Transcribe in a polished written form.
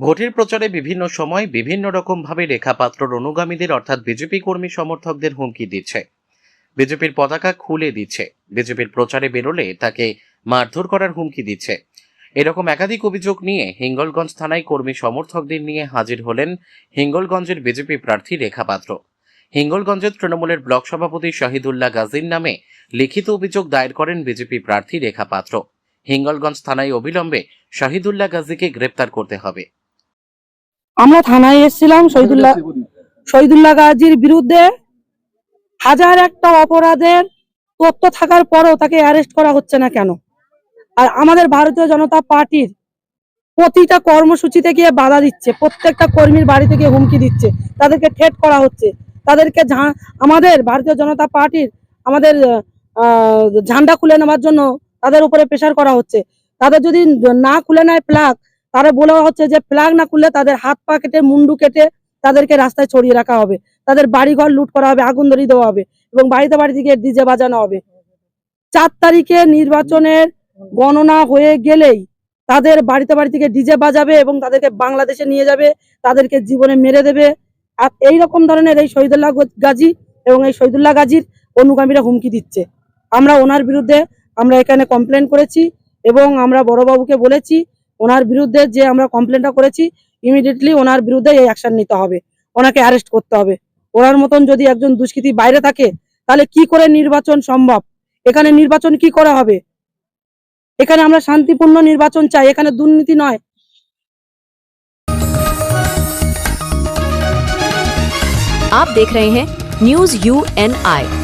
ভোটের প্রচারে বিভিন্ন সময় বিভিন্ন রকম ভাবে রেখা পাত্রর অনুগামীদের অর্থাৎ বিজেপি কর্মী সমর্থকদের হুমকি দিচ্ছে, বিজেপির পতাকা খুলে দিচ্ছে, বিজেপির প্রচারে বেরোলে তাকে মারধর করার হুমকি দিচ্ছে। এরকম একাধিক অভিযোগ নিয়ে হিঙ্গলগঞ্জ থানায় কর্মী সমর্থকদের নিয়ে হাজির হলেন হিঙ্গলগঞ্জের বিজেপি প্রার্থী রেখা পাত্র। হিঙ্গলগঞ্জের তৃণমূলের ব্লক সভাপতি শাহিদুল্লাহ গাজীর নামে লিখিত অভিযোগ দায়ের করেন বিজেপি প্রার্থী রেখা পাত্র। হিঙ্গলগঞ্জ থানায় অবিলম্বে শাহিদুল্লাহ গাজীকে গ্রেপ্তার করতে হবে। আমরা থানায় এসেছিলাম শহীদুল্লাহ গাজীর বিরুদ্ধে হাজার একটা অপরাধের তথ্য থাকার পরও তাকে অ্যারেস্ট করা হচ্ছে না কেন? আর আমাদের ভারতীয় জনতা পার্টির প্রতিটা কর্মসূচিতে গিয়ে বাধা দিচ্ছে, প্রত্যেকটা কর্মীর বাড়ি থেকে হুমকি দিচ্ছে, তাদেরকে থ্রেট করা হচ্ছে, তাদেরকে আমাদের ভারতীয় জনতা পার্টির আমাদের ঝান্ডা খুলে নেওয়ার জন্য তাদের উপরে প্রেশার করা হচ্ছে। তাদের যদি না খুলে নেয় ফ্ল্যাগ, তারা বলা হচ্ছে যে ফ্ল্যাগ না খুললে তাদের হাত পা কেটে মুন্ডু কেটে তাদেরকে রাস্তায় ছড়িয়ে রাখা হবে, তাদের বাড়িঘর লুট করা হবে, আগুন ধরিয়ে দেওয়া হবে এবং বাড়িতে বাড়ি থেকে ডিজে বাজানো হবে। 4 তারিখে নির্বাচনের গণনা হয়ে গেলেই তাদের বাড়িতে বাড়ি থেকে ডিজে বাজাবে এবং তাদেরকে বাংলাদেশে নিয়ে যাবে, তাদেরকে জীবনে মেরে দেবে। আর এইরকম ধরনের এই শহীদুল্লাহ গাজী এবং এই শহীদুল্লাহ গাজীর অনুগামীরা হুমকি দিচ্ছে। আমরা ওনার বিরুদ্ধে আমরা এখানে কমপ্লেন করেছি এবং আমরা বড়বাবুকে বলেছি ওনার বিরুদ্ধে যে আমরা কমপ্লেনটা করেছি ইমিডিয়েটলি ওনার বিরুদ্ধে এই অ্যাকশন নিতে হবে, ওনাকে অ্যারেস্ট করতে হবে। ওনার মতন যদি একজন দুষ্কৃতী বাইরে থাকে তাহলে কি করে নির্বাচন সম্ভব? এখানে নির্বাচন কি করা হবে? এখানে আমরা শান্তিপূর্ণ নির্বাচন চাই, এখানে দুর্নীতি নয়। आप देख रहे हैं न्यूज़ UNI।